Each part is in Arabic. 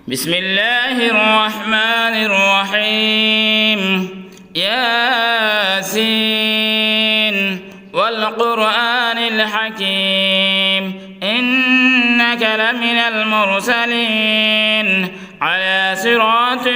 بسم الله الرحمن الرحيم ياسين والقرآن الحكيم إنك لمن المرسلين على صراط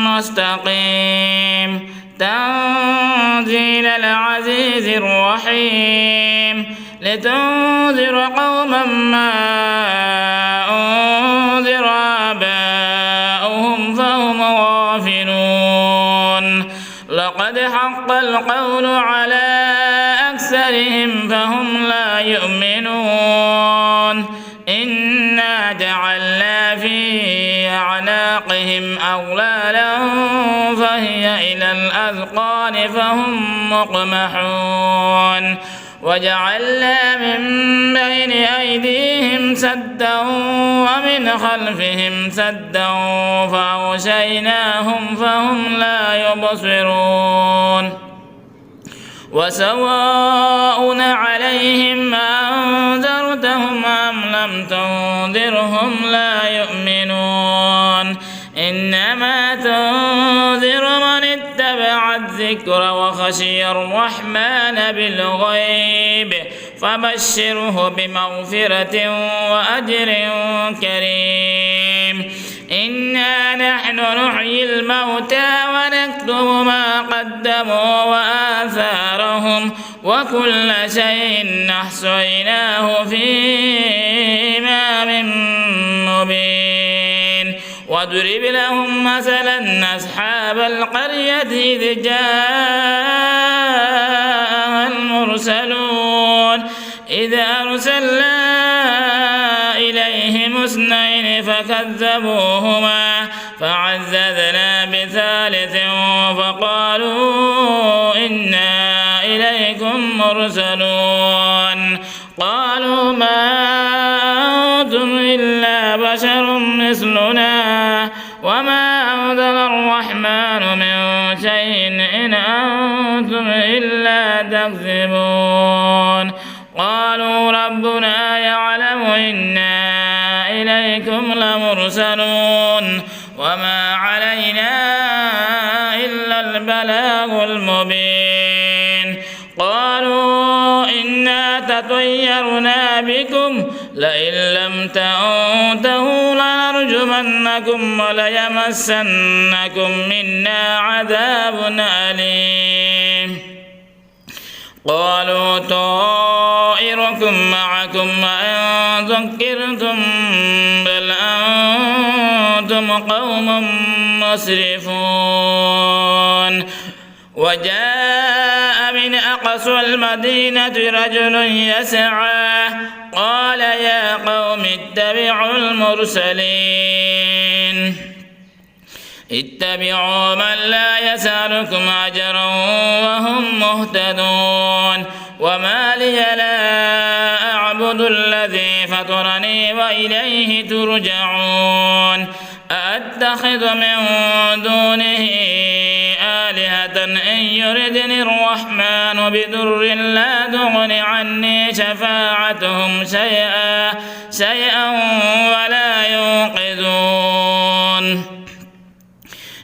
مستقيم تنزيل العزيز الرحيم لتنذر قوما ما أنذر آباؤهم فهم غافلون لقد حق القول على أكثرهم فهم لا يؤمنون إنا جعلنا في أعناقهم أغلالا فهي إلى الأذقان فهم مقمحون وجعلنا من بين أيديهم سدا ومن خلفهم سدا فأغشيناهم فهم لا يبصرون وسواء عليهم أنذرتهم أم لم تنذرهم لا يؤمنون إنما تنذر من اتبع الذكر وخشي الرحمن بالغيب فبشره بمغفرة وأجر كريم إنا نحن نحيي الموتى ونكتب ما قدموا وآثارهم وكل شيء أحصيناه في إمام مبين واضرب لهم مثلا أصحاب القرية إذ جاءها المرسلون إذ أرسلنا إليهم اثنين فكذبوهما فعززنا بثالث فقالوا إنا إليكم مرسلون قالوا ما أنتم إلا بشر مثلنا وما أنزل الرحمن من شيء إن أنتم إلا تكذبون قالوا ربنا يعلم إنا إليكم لمرسلون وما علينا إلا البلاغ المبين قالوا إنا تطيرنا بكم لئن لم تنتهوا لنرجمنكم وليمسنكم منا عذاب أليم قالوا طائركم معكم وإن ذكرتم بل أنتم قوم مسرفون وجاء من أقصى المدينة رجل يسعى قال يا قوم اتبعوا المرسلين اتبعوا من لا يسألكم أجرا وهم مهتدون وما لي لا أعبد الذي فطرني وإليه ترجعون أأتخذ من دونه آلهة إن يردني الرحمن بضر لا تغن عني شفاعتهم شيئا ولا ينقذون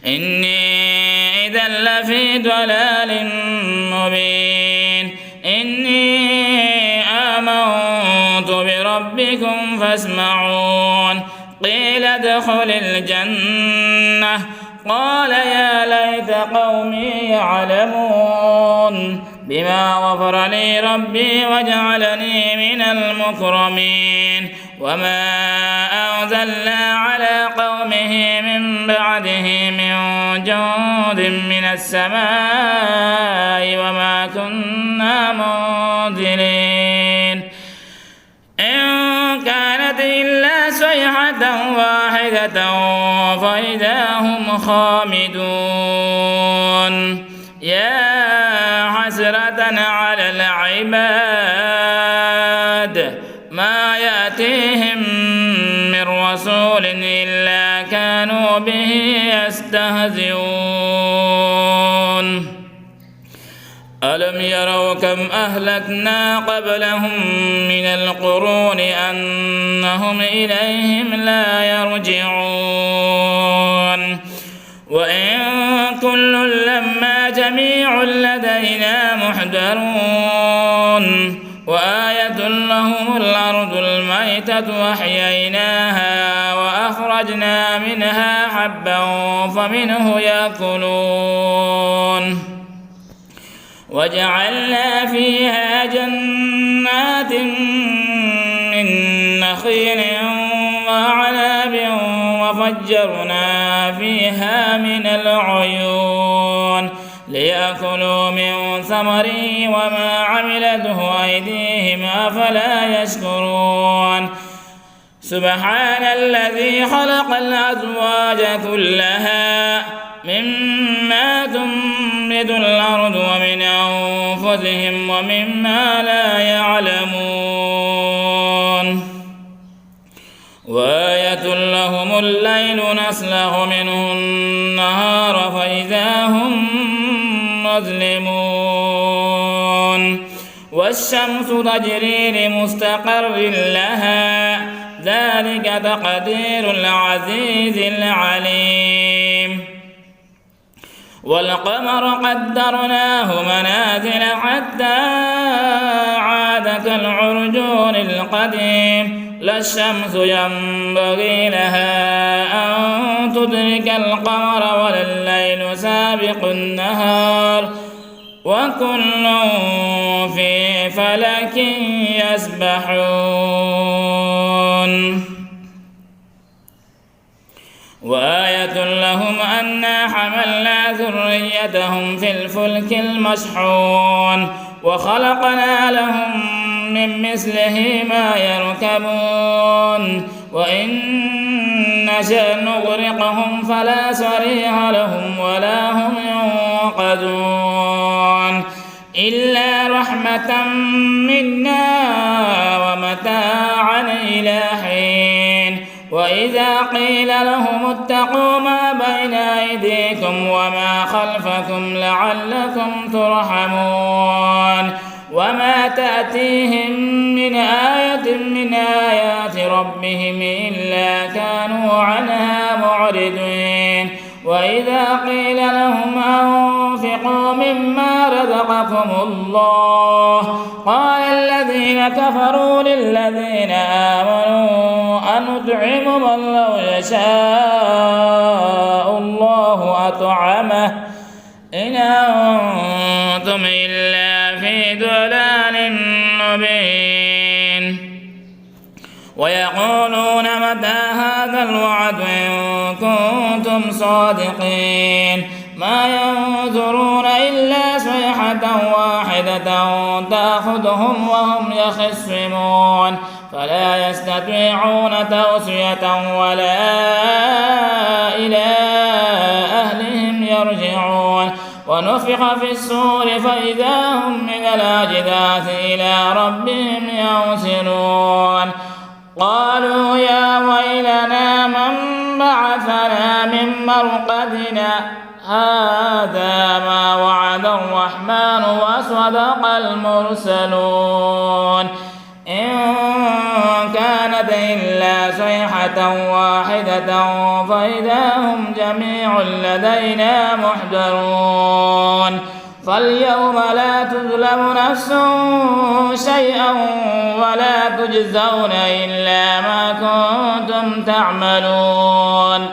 إني إذا لفي ضلال مبين إني آمنت بربكم فاسمعون قيل ادخل الجنة قال يا ليت قومي يعلمون بما غفر لي ربي وجعلني من المكرمين وما أنزلنا على قومه من بعده من جند من السماء وما كنا منزلين إن كانت إلا صيحة واحدة فإذا هم خامدون يا حسرة على العباد ما يأتيهم من رسول إلا كانوا به يستهزئون ألم يروا كم أهلكنا قبلهم من القرون أنهم إليهم لا يرجعون جميع لدينا محضرون وآية لهم الأرض الميتة وأحييناها وأخرجنا منها حبا فمنه يأكلون وجعلنا فيها جنات من نخيل وأعناب وفجرنا فيها من العيون ليأكلوا من ثمره وما عملته أيديهم أفلا يشكرون سبحان الذي خلق الأزواج كلها مما تنبت الأرض ومن أنفسهم ومما لا يعلمون وآية لهم الليل نسلخ منه النهار فإذا هم مظلمون والشمس تجري لمستقر لها ذلك تقدير العزيز العليم والقمر قدرناه منازل حتى عاد كالعرجون القديم لا الشمس ينبغي لها أن تدرك القمر ولا الليل سابق النهار وكل في فلك يسبحون وآية لهم أنا حملنا ذريتهم في الفلك المشحون وخلقنا لهم من مثله ما يركبون وإن نشأ نغرقهم فلا صريخ لهم ولا هم ينقذون إلا رحمة منا ومتاعا إلى حين وإذا قيل لهم اتقوا ما بين أيديكم وما خلفكم لعلكم ترحمون وما تأتيهم من آية من آيات ربهم إلا كانوا عنها معرضين وإذا قيل لهم أنفقوا مما رزقكم الله قال الذين كفروا للذين آمنوا أنطعم من لو يشاء الله أطعمه إن أنتم إلا في ضلال مبين ويقولون متى هذا الوعد إن كنتم صادقين ما ينظرون إلا صيحة واحدة تأخذهم وهم يخصمون فلا يستطيعون توصية ولا إلى أهلهم يرجعون ونفخ في الصور فإذا هم من الأجداث إلى ربهم ينسلون قالوا يا ويلنا من بعثنا من مرقدنا هذا ما وعد الرحمن وصدق المرسلون إن كانت إلا صيحة واحدة فإذا هم جميع لدينا محضرون فاليوم لا تظلم نفس شيئا ولا تجزون إلا ما كنتم تعملون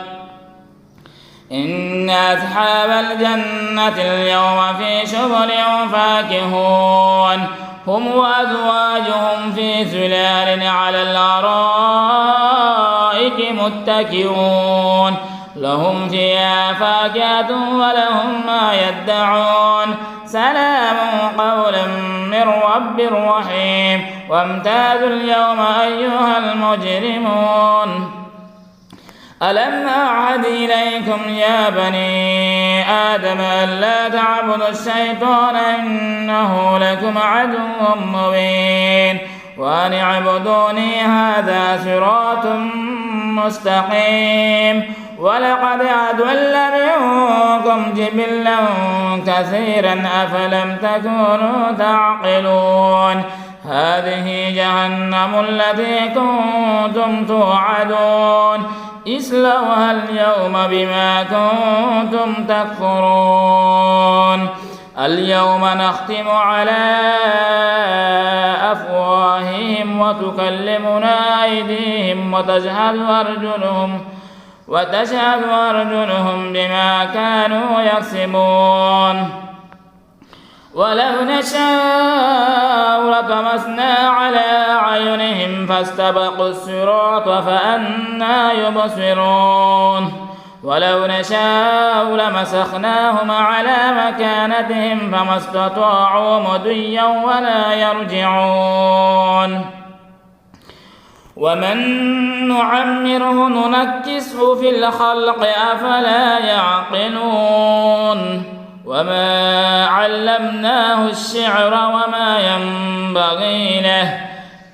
إن أصحاب الجنة اليوم في شغل فاكهون هم وأزواجهم في ظلال على الأرائك متكئون لهم فيها فاكهة ولهم ما يدعون سلام قولا من رب رحيم وامتازوا اليوم أيها المجرمون ألم أعهد إليكم يا بني آدم ألا تعبدوا الشيطان إنه لكم عدو مبين وأن اعبدوني هذا صراط مستقيم ولقد أضل منكم جبلا كثيرا أفلم تكونوا تعقلون هذه جهنم التي كنتم توعدون اصلوها اليوم بما كنتم تكفرون اليوم نختم على أفواههم وتكلمنا أيديهم وتشهد أرجلهم بما كانوا يكسبون ولو نشاء لطمسنا على أعينهم فاستبقوا الصراط فأنى يبصرون ولو نشاء لمسخناهم على مكانتهم فما استطاعوا مضيا ولا يرجعون ومن نعمره ننكسه في الخلق أفلا يعقلون وما علمناه الشعر وما ينبغي له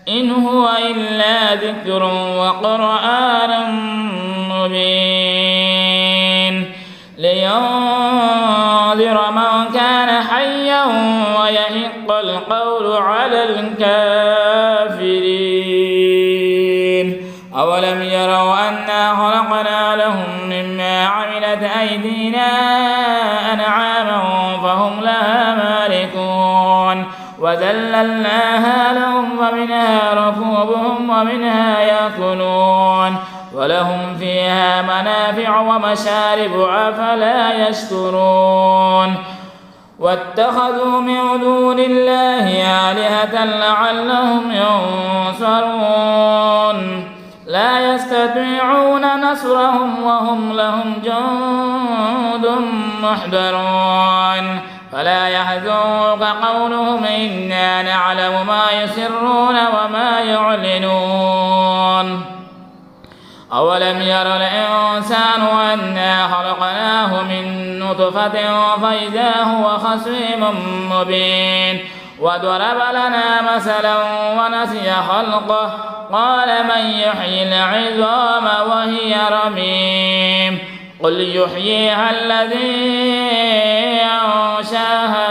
إن هو إلا ذكر وقرآن مبين لينذر من كان حيا ويحق القول على الكافرين أولم يروا أنا خلقنا لهم مما عملت أيدينا أنعاما فهم لها مالكون وذللناها لهم فمنها ركوبهم ومنها يأكلون ولهم فيها منافع ومشارب أفلا يشكرون واتخذوا من دون الله آلهة لعلهم ينصرون لا يستطيعون نصرهم وهم لهم جند محضرون فلا يحزنك قولهم إنا نعلم ما يسرون وما يعلنون أولم ير الإنسان أنا خلقناه من نطفة فإذا هو خصيم مبين وضرب لنا مثلا ونسي خلقه قال من يحيي العظام وهي رميم قل يحييها الذي أنشاها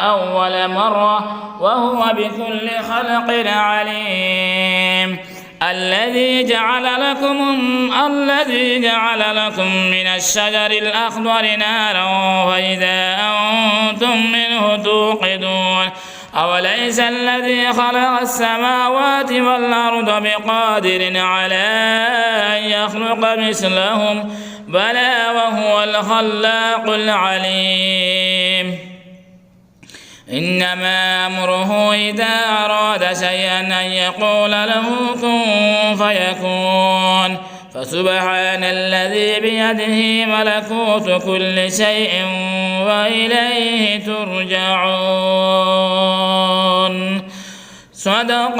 أول مرة وهو بكل خلق عليم الذي جعل لكم من الشجر الأخضر نارا فإذا أنتم منه توقدون أوليس الذي خلق السماوات والأرض بقادر على أن يخلق مثلهم بلى وهو الخلاق العليم إنما أمره إذا أراد شيئا أن يقول له كن فيكون فسبحان الذي بيده ملكوت كل شيء وإليه ترجعون. صدق